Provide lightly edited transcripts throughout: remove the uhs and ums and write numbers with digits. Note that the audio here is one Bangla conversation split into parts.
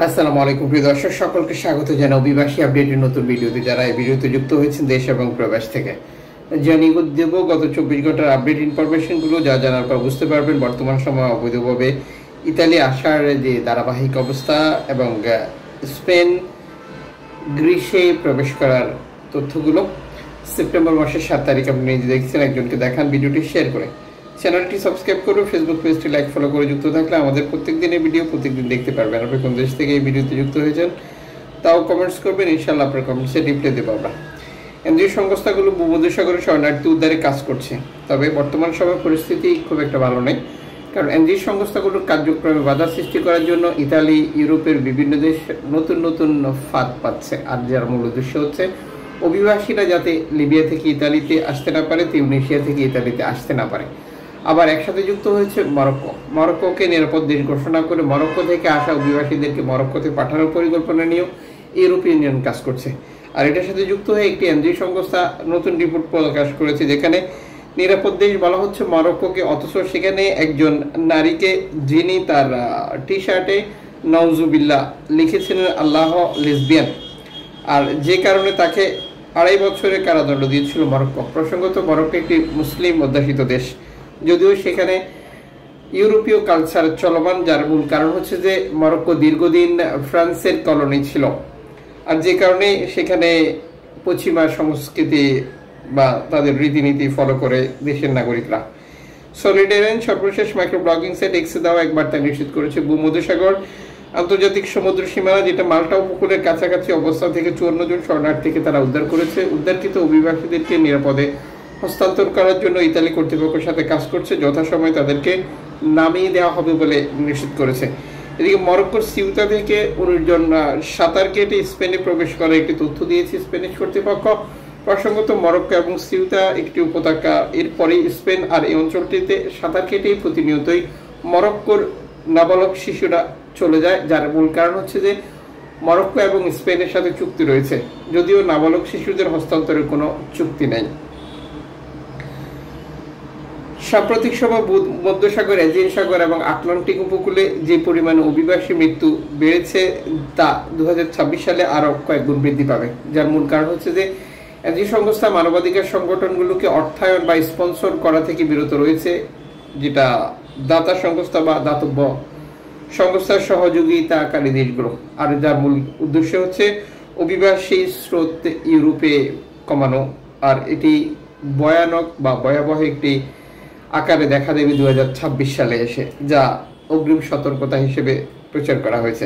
আসসালামু আলাইকুম প্রিয় দর্শক, সকলকে স্বাগত জানাই অভিবাসী আপডেটের নতুন ভিডিওতে। যারা এই ভিডিওতে যুক্ত হয়েছেন দেশ এবং প্রবাস থেকে, জানিয়ে দেব গত 24 ঘন্টার আপডেট ইনফরমেশনগুলো। যা জানার পর বুঝতে পারবেন বর্তমান সময় অবৈধভাবে ইতালি আসার যে ধারাবাহিক অবস্থা এবং স্পেন গ্রিসে প্রবেশ করার তথ্যগুলো। সেপ্টেম্বর মাসের 7 তারিখ আপনি নিজে দেখছেন, একজনকে দেখান, ভিডিওটি শেয়ার করে চ্যানেলটি সাবস্ক্রাইব করুন, ফেসবুক পেজটি লাইক ফলো করে যুক্ত থাকলে আমাদের প্রত্যেক দিনের ভিডিও প্রত্যেকদিন দেখতে পারবেন। আপনি কোন দেশ থেকে এই ভিডিওতে যুক্ত হয়েছেন তাও কমেন্টস করবেন, ইনশাআল্লাহ আপনার কমেন্টসে রিপ্লাই দেবো আমরা। এনজিও সংস্থাগুলো ভূমধ্যসাগরে শরণার্থী উদ্ধারে কাজ করছে, তবে বর্তমান সময় পরিস্থিতি খুব একটা ভালো নেই। কারণ এনজিও সংস্থাগুলোর কার্যক্রমে বাধা সৃষ্টি করার জন্য ইতালি, ইউরোপের বিভিন্ন দেশ নতুন নতুন ফাঁদ পাচ্ছে। আর যার মূল উদ্দেশ্য হচ্ছে অভিবাসীরা যাতে লিবিয়া থেকে ইতালিতে আসতে না পারে, তিউনিসিয়া থেকে ইতালিতে আসতে না পারে। আবার একসাথে যুক্ত হয়েছে মরক্কোকে নিরাপদ দেশ ঘোষণা করে মরক্কো থেকে আসা অভিবাসীদেরকে মরক্কোতে পাঠানোর পরিকল্পনা নিয়েও ইউরোপিয়ান ইউনিয়ন কাজ করছে। আর এটার সাথে যুক্ত হয়ে একটি এনজিও সংস্থা নতুন রিপোর্ট প্রকাশ করেছে, যেখানে নিরাপদ দেশ বলা হচ্ছে মরক্কোকে, অথচ সেখানে একজন নারীকে, যিনি তার টি শার্টে নাউজুবিল্লাহ লিখেছিলেন আল্লাহ লেসবিয়ান, আর যে কারণে তাকে 2.5 বছরের কারাদণ্ড দিয়েছিল মরক্কো। প্রসঙ্গত মরক্কো একটি মুসলিম অধ্যুষিত দেশ, যদিও সেখানে ইউরোপীয় কালচার চলমান, যার মূল কারণ হচ্ছে যে মরক্কো দীর্ঘদিন ফ্রান্সের কলোনি ছিল, আর যে কারণে সেখানে পশ্চিমা সংস্কৃতি বা তাদের রীতিনীতি ফলো করে দেশের নাগরিকরা। সলিডারেন সর্বশেষ মাইক্রো ব্লগিং সাইট এক্সে দেওয়া এক বার্তা নিশ্চিত করেছে ভূমধ্যসাগর আন্তর্জাতিক সমুদ্র সীমানা, যেটা মাল্টা উপকূলের কাছাকাছি অবস্থান থেকে 54 জন শরণার্থীকে তারা উদ্ধার করেছে। উদ্ধারকৃত অভিবাসীদেরকে নিরাপদে হস্তান্তর করার জন্য ইতালি কর্তৃপক্ষের সাথে কাজ করছে, যথাসময়ে তাদেরকে নামিয়ে দেওয়া হবে বলে নিশ্চিত করেছে। এদিকে মরক্কোর সিউতা থেকে 19 জন সাঁতার কেটে স্পেনে প্রবেশ করার একটি তথ্য দিয়েছে স্পেনিশ কর্তৃপক্ষ। প্রসঙ্গত মরক্কো এবং সিউতা একটি উপত্যকা, এরপরেই স্পেন। আর এই অঞ্চলটিতে সাঁতার কেটেই প্রতিনিয়তই মরক্কোর নাবালক শিশুরা চলে যায়, যার মূল কারণ হচ্ছে যে মরক্কো এবং স্পেনের সাথে চুক্তি রয়েছে, যদিও নাবালক শিশুদের হস্তান্তরের কোনো চুক্তি নেই। সাম্প্রতিক সময় মধ্যসাগর, এজিয়ান সাগর এবং আটলান্টিক উপকূলে যে পরিমাণে অভিবাসী মৃত্যু বেড়েছে তা 2026 সালে আরও কয়েক গুণ বৃদ্ধি পাবে, যার মূল কারণ হচ্ছে যে এনজিও সংস্থা মানবাধিকার সংগঠনগুলোকে অর্থায়ন বা স্পন্সর করা থেকে বিরত রয়েছে, যেটা দাতা সংস্থা বা দাতব্য সংস্থার সহযোগিতাকারী দেশগুলো। আর যার মূল উদ্দেশ্য হচ্ছে অভিবাসী স্রোত ইউরোপে কমানো। আর এটি ভয়ানক বা ভয়াবহ একটি আকারে দেখা দেবে 2026 সালে এসে, যা অগ্রিম সতর্কতা হিসেবে প্রচার করা হয়েছে।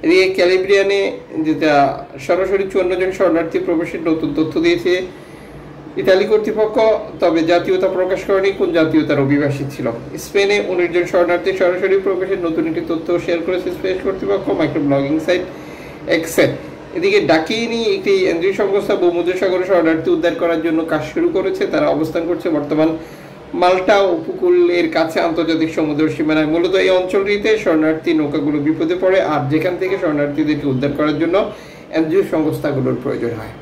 এদিকে ক্যালিব্রিয়ানে যেটা সরাসরি 54 জন শরণার্থী প্রবেশের নতুন তথ্য দিয়েছে ইতালি কর্তৃপক্ষ, তবে জাতীয়তা প্রকাশ করেনি কোন জাতীয়তার অভিবাসী ছিল। স্পেনে 19 জন শরণার্থী সরাসরি প্রবেশের নতুন একটি তথ্য শেয়ার করেছে স্পেনিশ কর্তৃপক্ষ মাইক্রো ব্লগিং সাইট এক্সে। এদিকে ডাকিনি একটি এনজিও সংস্থা ভূমধ্যসাগরে শরণার্থী উদ্ধার করার জন্য কাজ শুরু করেছে। তারা অবস্থান করছে বর্তমান মাল্টা উপকূলের কাছে আন্তর্জাতিক সমুদ্র সীমানায়। মূলত এই অঞ্চলটিতে শরণার্থী নৌকাগুলো বিপদে পড়ে, আর যেখান থেকে শরণার্থীদেরকে উদ্ধার করার জন্য এনজিও সংস্থাগুলোর প্রয়োজন হয়।